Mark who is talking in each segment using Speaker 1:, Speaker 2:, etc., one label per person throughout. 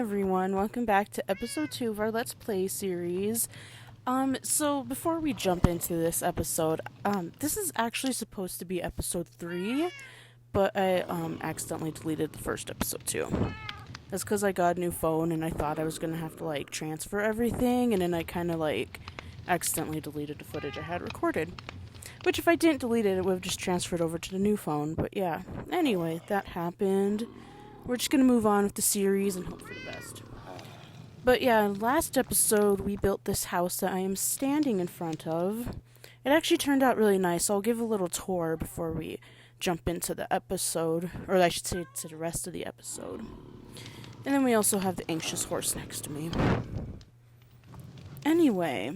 Speaker 1: everyone, welcome back to episode 2 of our Let's Play series. So before we jump into this episode, this is actually supposed to be episode 3, but I accidentally deleted the first episode too. That's because I got a new phone and I thought I was gonna have to transfer everything, and then I kind of accidentally deleted the footage I had recorded. Which if I didn't delete it, it would have just transferred over to the new phone, but yeah. Anyway, that happened. We're just gonna move on with the series and hope for the best. But yeah, last episode we built this house that I am standing in front of. It actually turned out really nice, so I'll give a little tour before we jump into the episode, or I should say to the rest of the episode. And then we also have the anxious horse next to me. Anyway,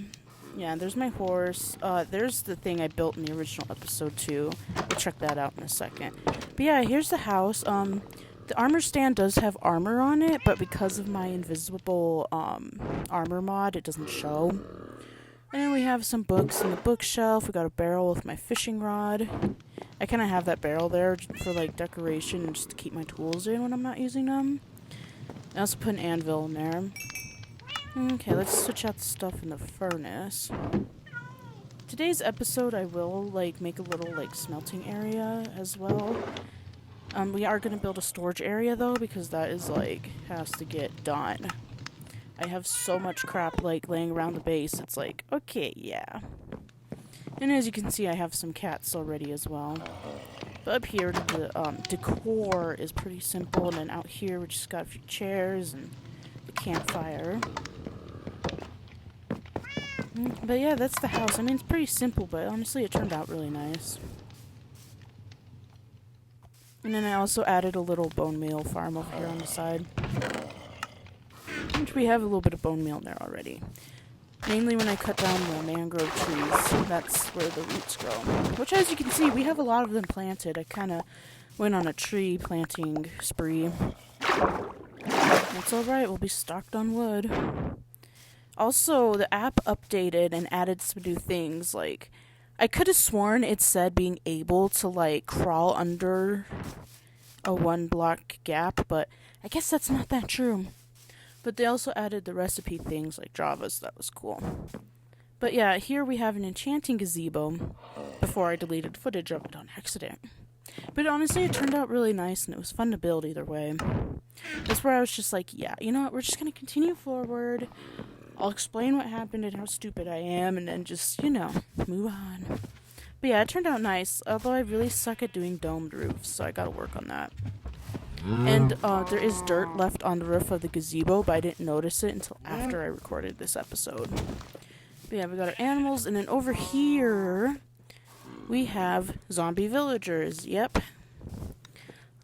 Speaker 1: yeah, there's my horse. There's the thing I built in the original episode too. We'll check that out in a second. But yeah, here's the house. The armor stand does have armor on it, but because of my invisible armor mod, it doesn't show. And then we have some books in the bookshelf. We got a barrel with my fishing rod. I kind of have that barrel there for decoration and just to keep my tools in when I'm not using them. I also put an anvil in there. Okay, let's switch out the stuff in the furnace. Today's episode, I will make a little smelting area as well. We are going to build a storage area, though, because that is, has to get done. I have so much crap, laying around the base, it's okay, yeah. And as you can see, I have some cats already as well. But up here, the decor is pretty simple, and then out here, we just got a few chairs and the campfire. But yeah, that's the house. I mean, it's pretty simple, but honestly, it turned out really nice. And then I also added a little bone meal farm over here on the side. Which we have a little bit of bone meal in there already. Mainly when I cut down the mangrove trees, that's where the roots grow. Which, as you can see, we have a lot of them planted. I kind of went on a tree planting spree. That's alright, we'll be stocked on wood. Also, the app updated and added some new things, I could have sworn it said being able to, crawl under a 1-block gap, but I guess that's not that true. But they also added the recipe things like Java's, that was cool. But yeah, here we have an enchanting gazebo before I deleted footage of it on accident. But honestly, it turned out really nice and it was fun to build either way. That's where I was just yeah, you know what, we're just going to continue forward. I'll explain what happened and how stupid I am, and then just, move on. But yeah, it turned out nice, although I really suck at doing domed roofs, so I gotta work on that. And there is dirt left on the roof of the gazebo, but I didn't notice it until after I recorded this episode. But yeah, we got our animals, and then over here, we have zombie villagers, yep.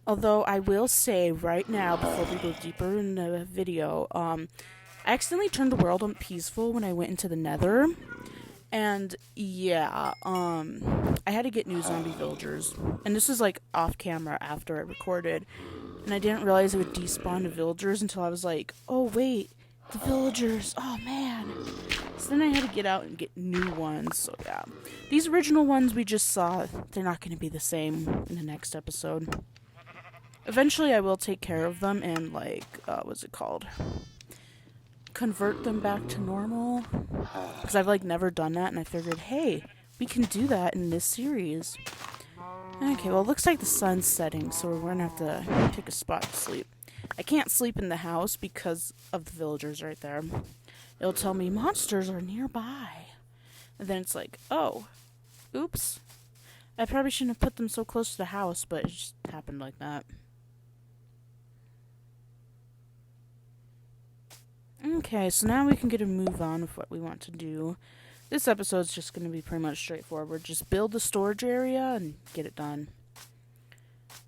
Speaker 1: Although I will say right now, before we go deeper in the video, I accidentally turned the world on peaceful when I went into the nether. And, yeah, I had to get new zombie villagers. And this was, off camera after I recorded. And I didn't realize it would despawn the villagers until I was oh, wait, the villagers, oh, man. So then I had to get out and get new ones, so yeah. These original ones we just saw, they're not going to be the same in the next episode. Eventually I will take care of them and, what's it called? Convert them back to normal, because I've never done that, and I figured, hey, we can do that in this series. Okay, well, it looks like the sun's setting, so we're gonna have to pick a spot to sleep. I can't sleep in the house because of the villagers right there. It'll tell me monsters are nearby, and then it's oh, oops, I probably shouldn't have put them so close to the house, but it just happened like that. Okay, so now we can get a move on with what we want to do. This episode's just going to be pretty much straightforward. Just build the storage area and get it done.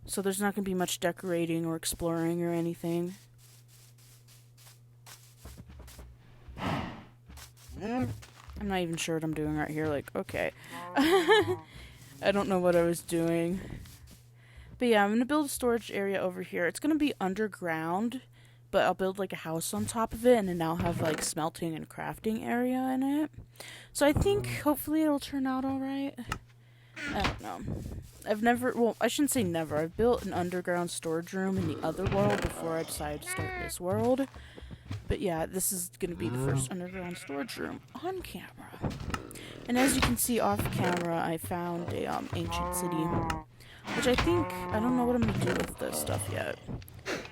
Speaker 1: So there's not going to be much decorating or exploring or anything. I'm not even sure what I'm doing right here. Okay. I don't know what I was doing. But yeah, I'm going to build a storage area over here. It's going to be underground. But I'll build a house on top of it, and then I'll have smelting and crafting area in it. So I think hopefully it'll turn out alright. I don't know. I've never, well, I shouldn't say never. I've built an underground storage room in the other world before I decided to start this world. But yeah, this is going to be the first underground storage room on camera. And as you can see off camera, I found a ancient city, which I think, I don't know what I'm going to do with this stuff yet.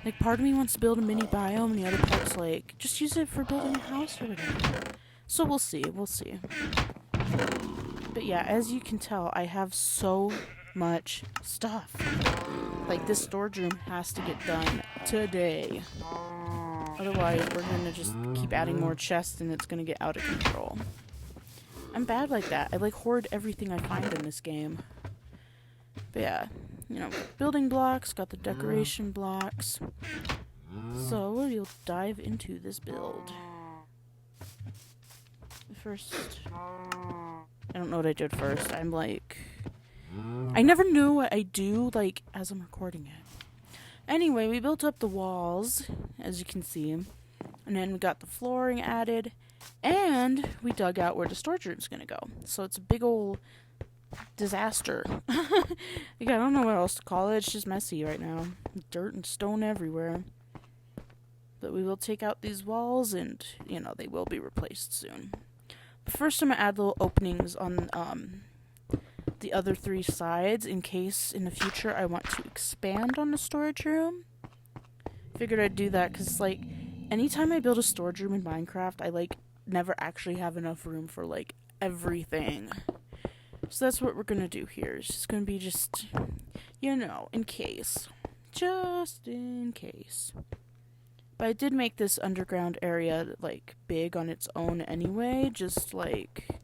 Speaker 1: Like, part of me wants to build a mini biome, and the other part's like, just use it for building a house or whatever. So we'll see, we'll see. But yeah, as you can tell, I have so much stuff. Like, this storage room has to get done today. Otherwise, we're gonna just keep adding more chests, and it's gonna get out of control. I'm bad like that. I, like, hoard everything I find in this game. But yeah, you know, building blocks, got the decoration blocks. So, we'll dive into this build. First, I don't know what I did first. I'm like, I never knew what I do, like, as I'm recording it. Anyway, we built up the walls, as you can see. And then we got the flooring added. And we dug out where the storage room's gonna go. So it's a big old disaster. Like, I don't know what else to call it. It's just messy right now. Dirt and stone everywhere. But we will take out these walls and, you know, they will be replaced soon. But first I'm going to add little openings on the other 3 sides in case in the future I want to expand on the storage room. Figured I'd do that because, like, anytime I build a storage room in Minecraft, I, like, never actually have enough room for, like, everything. So that's what we're going to do here. It's just going to be just, you know, in case. Just in case. But I did make this underground area, like, big on its own anyway, just, like,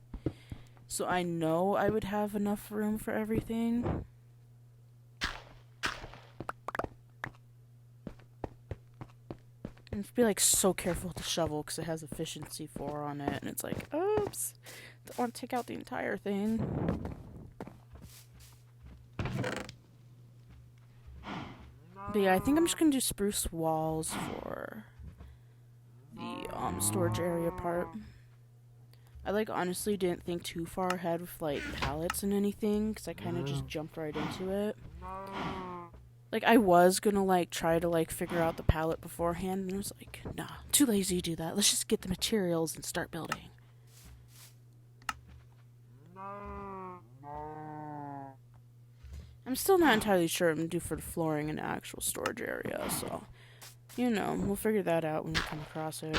Speaker 1: so I know I would have enough room for everything. And be, like, so careful with the shovel, because it has efficiency 4 on it, and it's like, oops, don't want to take out the entire thing. But yeah, I think I'm just going to do spruce walls for the storage area part. I, like, honestly didn't think too far ahead with, like, pallets and anything, because I kind of just jumped right into it. Like, I was going to, like, try to, like, figure out the pallet beforehand, and I was like, nah, too lazy to do that. Let's just get the materials and start building. I'm still not entirely sure what I'm going to do for the flooring in the actual storage area, so, you know, we'll figure that out when we come across it.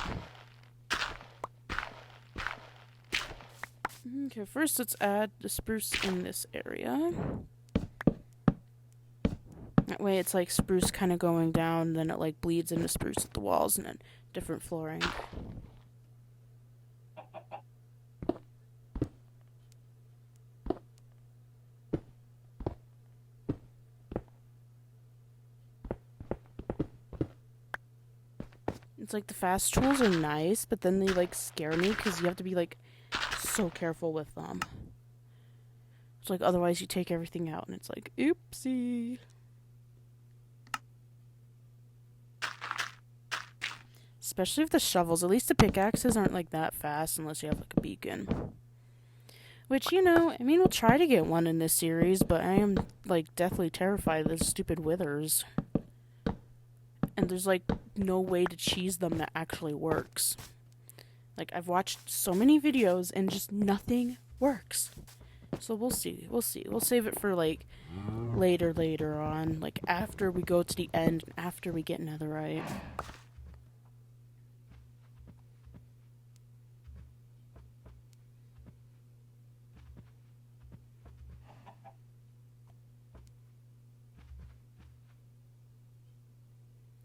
Speaker 1: Okay, first let's add the spruce in this area. That way it's like spruce kind of going down, then it like bleeds into spruce at the walls, and then different flooring. It's like the fast tools are nice, but then they like scare me because you have to be like so careful with them. It's like otherwise you take everything out and it's like, oopsie. Especially with the shovels. At least the pickaxes aren't like that fast unless you have like a beacon. Which, you know, I mean, we'll try to get one in this series, but I am like deathly terrified of those stupid withers. And there's like no way to cheese them that actually works. Like, I've watched so many videos and just nothing works. So we'll see. We'll see. We'll save it for like later on, like after we go to the end, after we get netherite.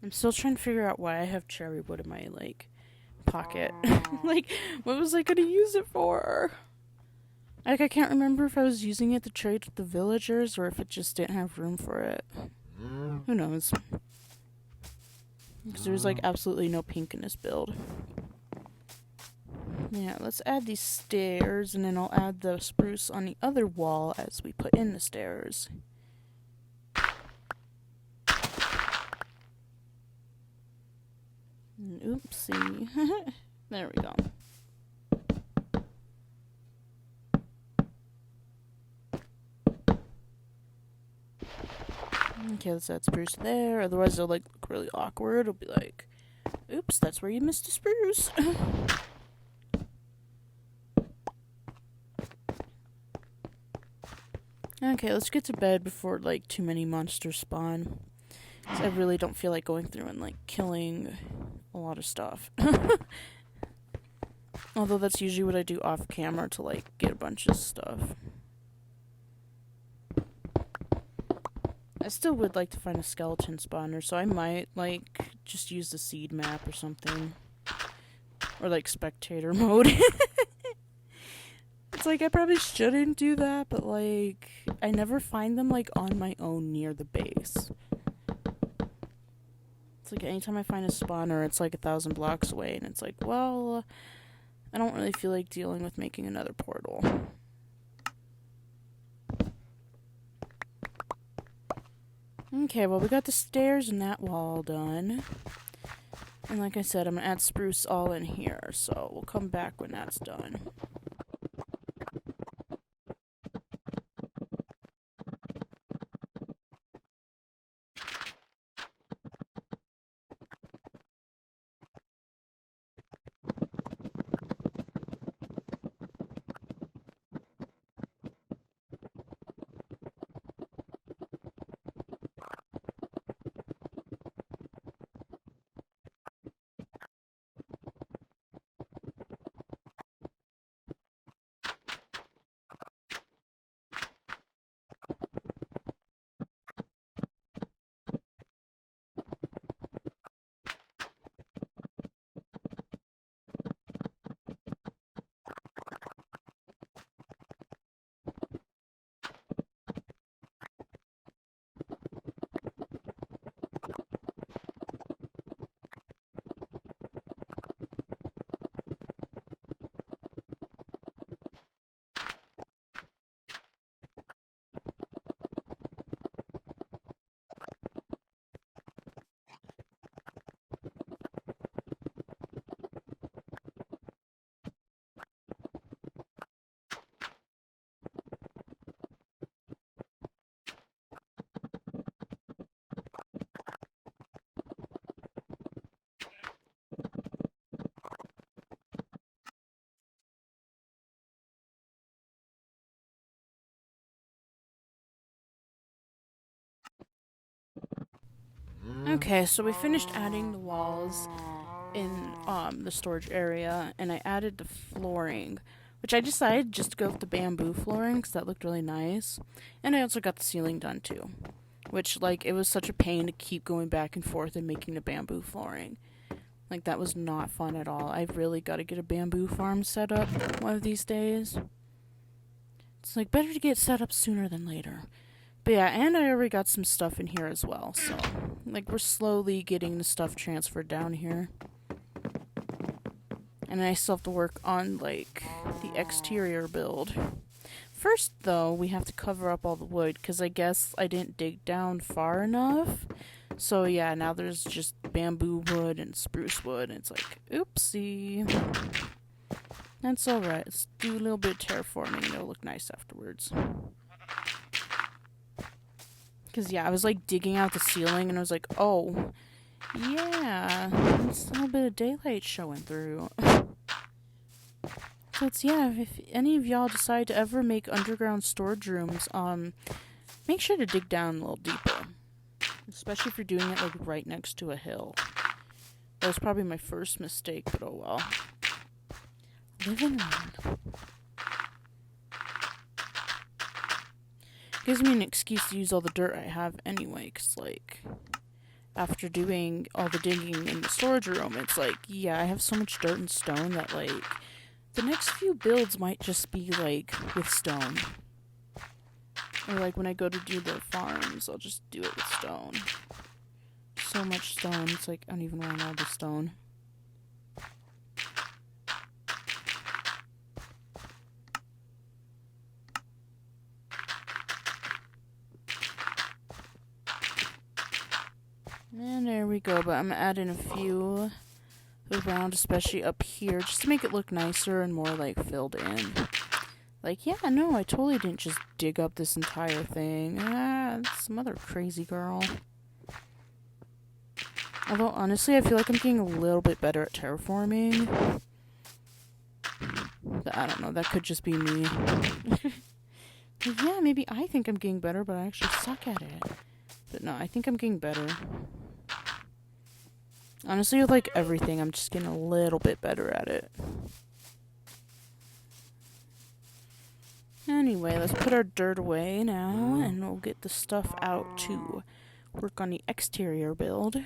Speaker 1: I'm still trying to figure out why I have cherry wood in my, like, pocket. Like, what was I gonna use it for? Like, I can't remember if I was using it to trade with the villagers or if it just didn't have room for it. Who knows? Because there's, like, absolutely no pink in this build. Yeah, let's add these stairs, and then I'll add the spruce on the other wall as we put in the stairs. Oopsie. There we go. Okay, let's add spruce there. Otherwise, it'll like look really awkward. It'll be like, oops, that's where you missed a spruce. Okay, let's get to bed before like too many monsters spawn. 'Cause I really don't feel like going through and like killing a lot of stuff. Although that's usually what I do off camera to like get a bunch of stuff. I still would like to find a skeleton spawner, so I might like just use the seed map or something. Or like spectator mode. It's like I probably shouldn't do that, but like I never find them like on my own near the base. It's like anytime I find a spawner, it's like 1,000 blocks away, and it's like, well, I don't really feel like dealing with making another portal. Okay, well, we got the stairs and that wall done. And like I said, I'm gonna add spruce all in here, so we'll come back when that's done. Okay, so we finished adding the walls in the storage area, and I added the flooring, which I decided just to go with the bamboo flooring because that looked really nice. And I also got the ceiling done too, which like it was such a pain to keep going back and forth and making the bamboo flooring. Like that was not fun at all. I've really got to get a bamboo farm set up one of these days. It's like better to get set up sooner than later. But yeah, and I already got some stuff in here as well, so like we're slowly getting the stuff transferred down here. And I still have to work on like the exterior build. First though, we have to cover up all the wood because I guess I didn't dig down far enough. So yeah, now there's just bamboo wood and spruce wood, and it's like, oopsie. That's alright. Let's do a little bit of terraforming and it'll look nice afterwards. Because, yeah, I was, like, digging out the ceiling, and I was like, oh, yeah, there's a little bit of daylight showing through. So it's, yeah, if any of y'all decide to ever make underground storage rooms, make sure to dig down a little deeper. Especially if you're doing it, like, right next to a hill. That was probably my first mistake, but oh well. Live and learn. Gives me an excuse to use all the dirt I have anyway, because, like, after doing all the digging in the storage room, it's like, yeah, I have so much dirt and stone that, like, the next few builds might just be, like, with stone. Or, like, when I go to do the farms, I'll just do it with stone. So much stone, it's like, I don't even want all the stone. And there we go, but I'm adding a few around, especially up here, just to make it look nicer and more, like, filled in. Like, yeah, no, I totally didn't just dig up this entire thing. Ah, some other crazy girl. Although, honestly, I feel like I'm getting a little bit better at terraforming. But I don't know, that could just be me. Yeah, maybe I think I'm getting better, but I actually suck at it. But no, I think I'm getting better. Honestly, with like everything, I'm just getting a little bit better at it. Anyway, let's put our dirt away now, and we'll get the stuff out to work on the exterior build.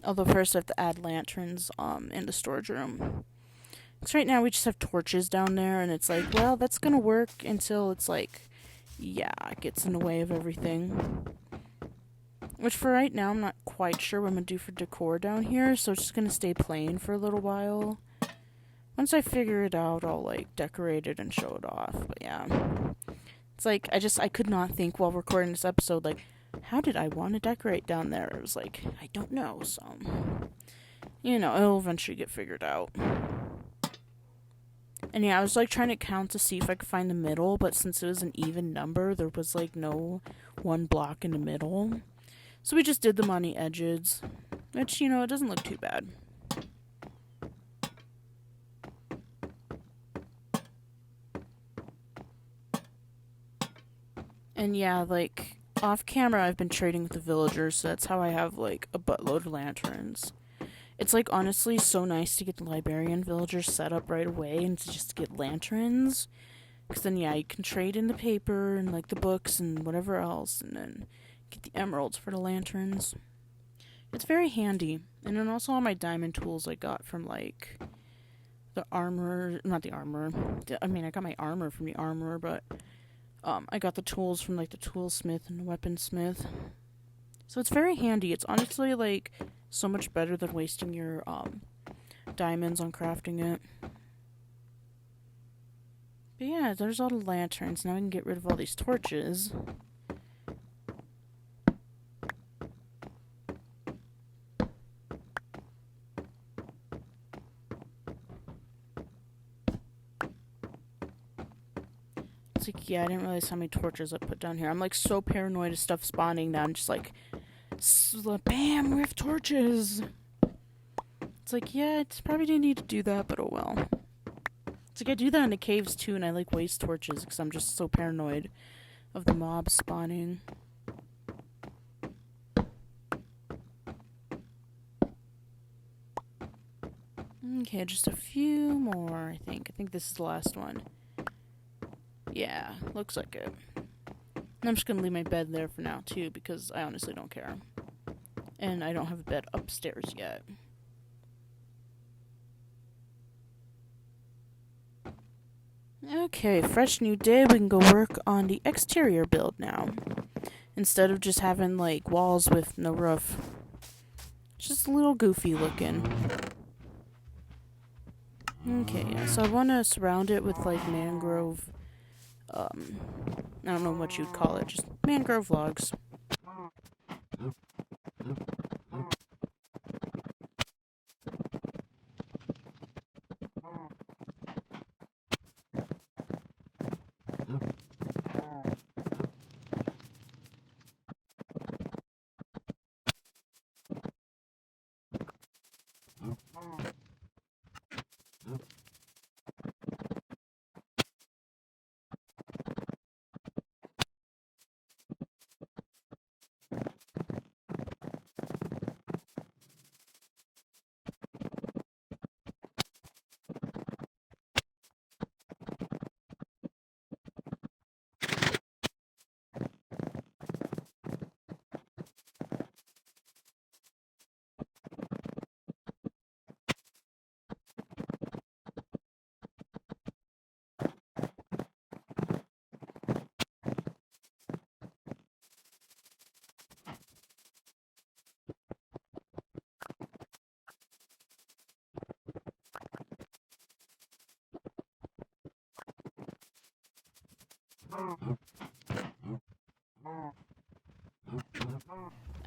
Speaker 1: Although first I have to add lanterns in the storage room. Because right now we just have torches down there, and it's like, well, that's gonna work until it's like, yeah, it gets in the way of everything. Which for right now, I'm not quite sure what I'm gonna do for decor down here, so it's just gonna stay plain for a little while. Once I figure it out, I'll like decorate it and show it off. But yeah, it's like I could not think while recording this episode, like, how did I want to decorate down there? It was like, I don't know. So, you know, it'll eventually get figured out. And yeah, I was like trying to count to see if I could find the middle, but since it was an even number, there was like no one block in the middle. So we just did them on the edges, which, you know, it doesn't look too bad. And yeah, like, off camera I've been trading with the villagers, so that's how I have like a buttload of lanterns. It's like honestly so nice to get the librarian villagers set up right away and to just get lanterns. Because then yeah, you can trade in the paper and like the books and whatever else, and then get the emeralds for the lanterns. It's very handy. And then also all my diamond tools I got from like the armor, not the armor. I mean, I got my armor from the armorer, but I got the tools from like the toolsmith and the weaponsmith. So it's very handy. It's honestly like so much better than wasting your diamonds on crafting it. But yeah, there's all the lanterns. Now we can get rid of all these torches. It's like, yeah, I didn't realize how many torches I put down here. I'm like so paranoid of stuff spawning that I'm just like, bam, we have torches. It's like, yeah, it's probably didn't need to do that, but oh well. It's like I do that in the caves too, and I like waste torches because I'm just so paranoid of the mobs spawning. Okay, just a few more, I think. I think this is the last one. Yeah, looks like it. I'm just gonna leave my bed there for now too, because I honestly don't care. And I don't have a bed upstairs yet. Okay, fresh new day, we can go work on the exterior build now. Instead of just having like walls with no roof. Just a little goofy looking. Okay, yeah, so I want to surround it with like mangrove, I don't know what you'd call it, just mangrove logs.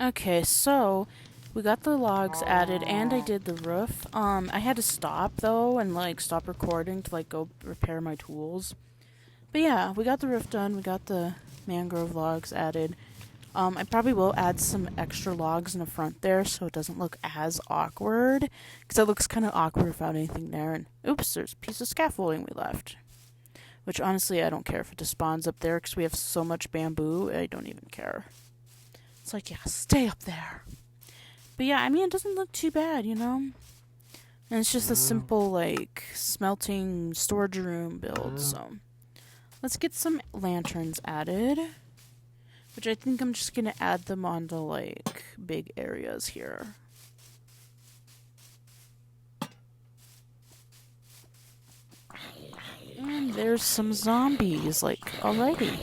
Speaker 1: Okay, so We got the logs added, and I did the roof. I had to stop, though, and, like, stop recording to, like, go repair my tools. But yeah, we got the roof done. We got the mangrove logs added. I probably will add some extra logs in the front there so it doesn't look as awkward. Because it looks kind of awkward without anything there. And oops, there's a piece of scaffolding we left. Which, honestly, I don't care if it just spawns up there because we have so much bamboo. I don't even care. It's like, yeah, stay up there. But yeah, I mean, it doesn't look too bad, you know? And it's just a simple, like, smelting storage room build, so... Let's get some lanterns added. Which I think I'm just gonna add them on the, like, big areas here. And there's some zombies, like, already.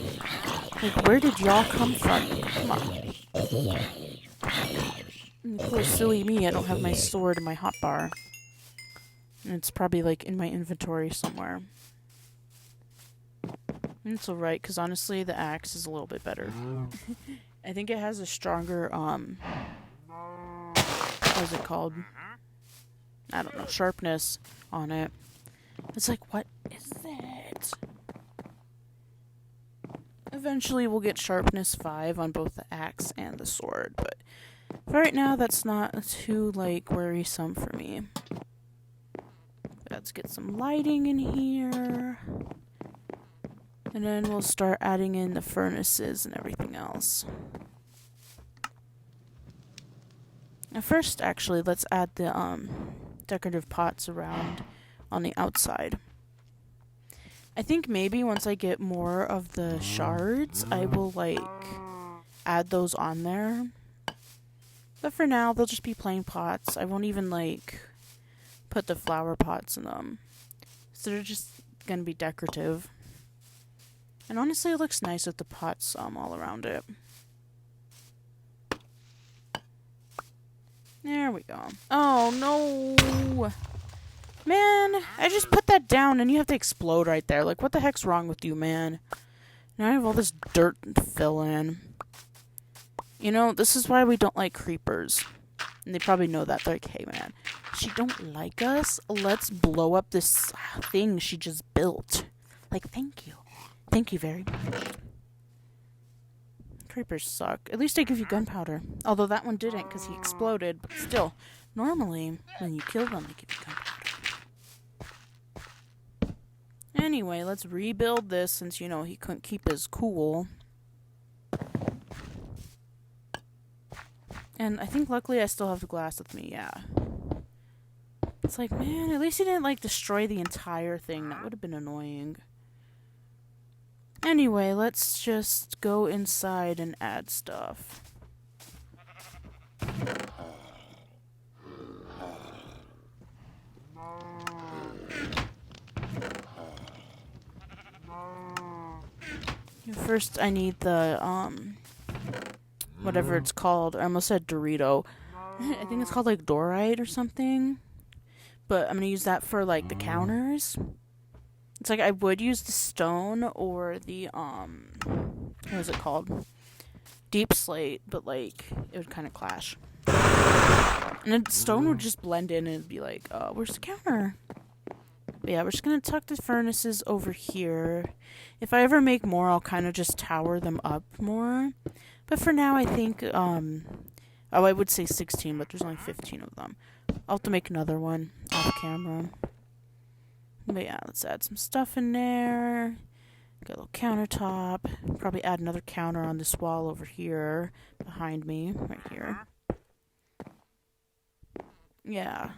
Speaker 1: Like, where did y'all come from? Come on. And of course, silly me, I don't have my sword and my hotbar. And it's probably, like, in my inventory somewhere. It's alright, because honestly, the axe is a little bit better. I think it has a stronger, what is it called? I don't know, sharpness on it. It's like, what is it? Eventually, we'll get sharpness 5 on both the axe and the sword, but for right now, that's not too, like, worrisome for me. Let's get some lighting in here. And then we'll start adding in the furnaces and everything else. Now first, actually, let's add the decorative pots around on the outside. I think maybe once I get more of the shards, I will, like, add those on there. But for now, they'll just be plain pots. I won't even, like, put the flower pots in them. So they're just gonna be decorative. And honestly, it looks nice with the pots all around it. There we go. Oh, no! Man, I just put that down and you have to explode right there. Like, what the heck's wrong with you, man? Now I have all this dirt to fill in. You know, this is why we don't like creepers. And they probably know that. They're like, hey, man, she don't like us? Let's blow up this thing she just built. Like, thank you. Thank you very much. Creepers suck. At least they give you gunpowder. Although that one didn't because he exploded. But still, normally, when you kill them, they give you gunpowder. Anyway, let's rebuild this since, you know, he couldn't keep his cool. And I think luckily I still have the glass with me, yeah. It's like, man, at least he didn't, like, destroy the entire thing. That would have been annoying. Anyway, let's just go inside and add stuff. First, I need the, whatever it's called. I almost said Dorito. I think it's called, like, Dorite or something. But I'm gonna use that for, like, the counters. It's like I would use the stone or the, what is it called? Deep slate, but, like, it would kind of clash. And the stone would just blend in and it'd be like, where's the counter? But yeah, we're just gonna tuck the furnaces over here. If I ever make more, I'll kind of just tower them up more. But for now, I think, I would say 16, but there's only 15 of them. I'll have to make another one off camera. But yeah, let's add some stuff in there. Got a little countertop. Probably add another counter on this wall over here. Behind me. Right here. Yeah.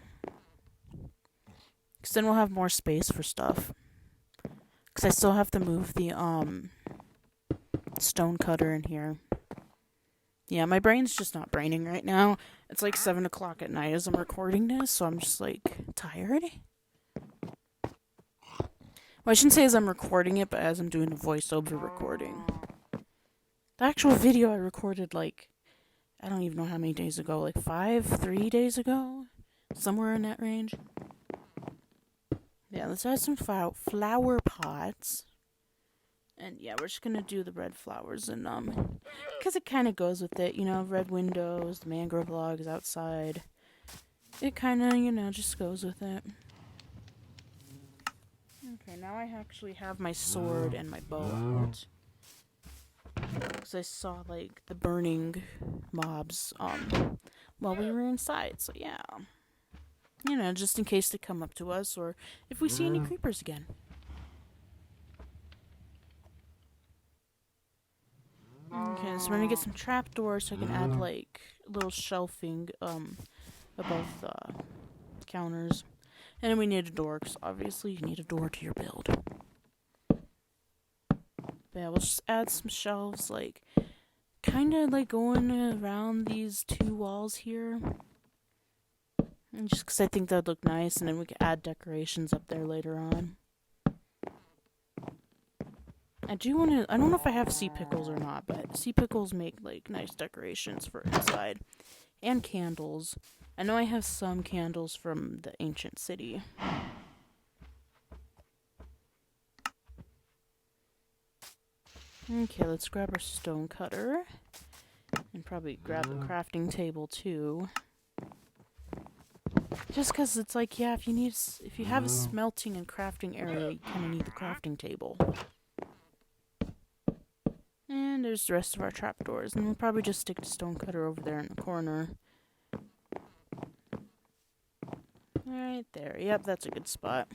Speaker 1: Because then we'll have more space for stuff. Because I still have to move the, stone cutter in here. Yeah, my brain's just not braining right now. It's like 7 o'clock at night as I'm recording this, so I'm just, like, tired. Well, I shouldn't say as I'm recording it, but as I'm doing a voiceover recording. The actual video I recorded, like, I don't even know how many days ago. Like 3 days ago? Somewhere in that range. Yeah, let's add some flower pots. And yeah, we're just gonna do the red flowers and because it kind of goes with it, red windows, the mangrove logs outside. It kind of, just goes with it. Okay, now I actually have my sword and my bow out. Because I saw, like, the burning mobs, while we were inside, so yeah. Just in case they come up to us, or if we see any creepers again. Okay, so we're gonna get some trapdoors so I can add, like, a little shelving, above the counters. And then we need a door, because obviously you need a door to your build. But yeah, we'll just add some shelves, like, kind of, like, going around these two walls here. And just because I think that would look nice, and then we can add decorations up there later on. I don't know if I have sea pickles or not, but sea pickles make, like, nice decorations for inside. And candles. I know I have some candles from the ancient city. Okay, let's grab our stone cutter. And probably grab the crafting table, too. Just because it's like, yeah, if you have a smelting and crafting area, you kind of need the crafting table. And there's the rest of our trapdoors. And we'll probably just stick the stone cutter over there in the corner. Right there. Yep, that's a good spot.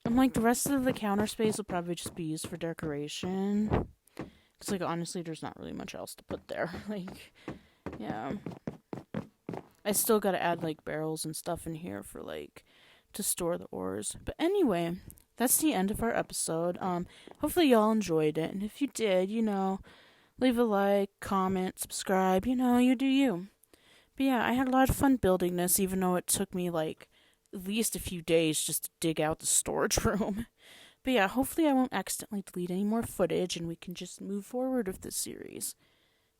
Speaker 1: And, like, the rest of the counter space will probably just be used for decoration. Because, like, honestly, there's not really much else to put there. Like, yeah. I still gotta add, like, barrels and stuff in here for, like, to store the ores. But anyway, that's the end of our episode. Hopefully y'all enjoyed it. And if you did, leave a like, comment, subscribe. You do you. But yeah, I had a lot of fun building this, even though it took me, like, at least a few days just to dig out the storage room. But yeah, hopefully I won't accidentally delete any more footage and we can just move forward with this series.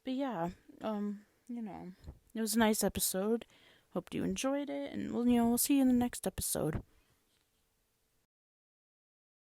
Speaker 1: But yeah, it was a nice episode. Hope you enjoyed it, and we'll see you in the next episode.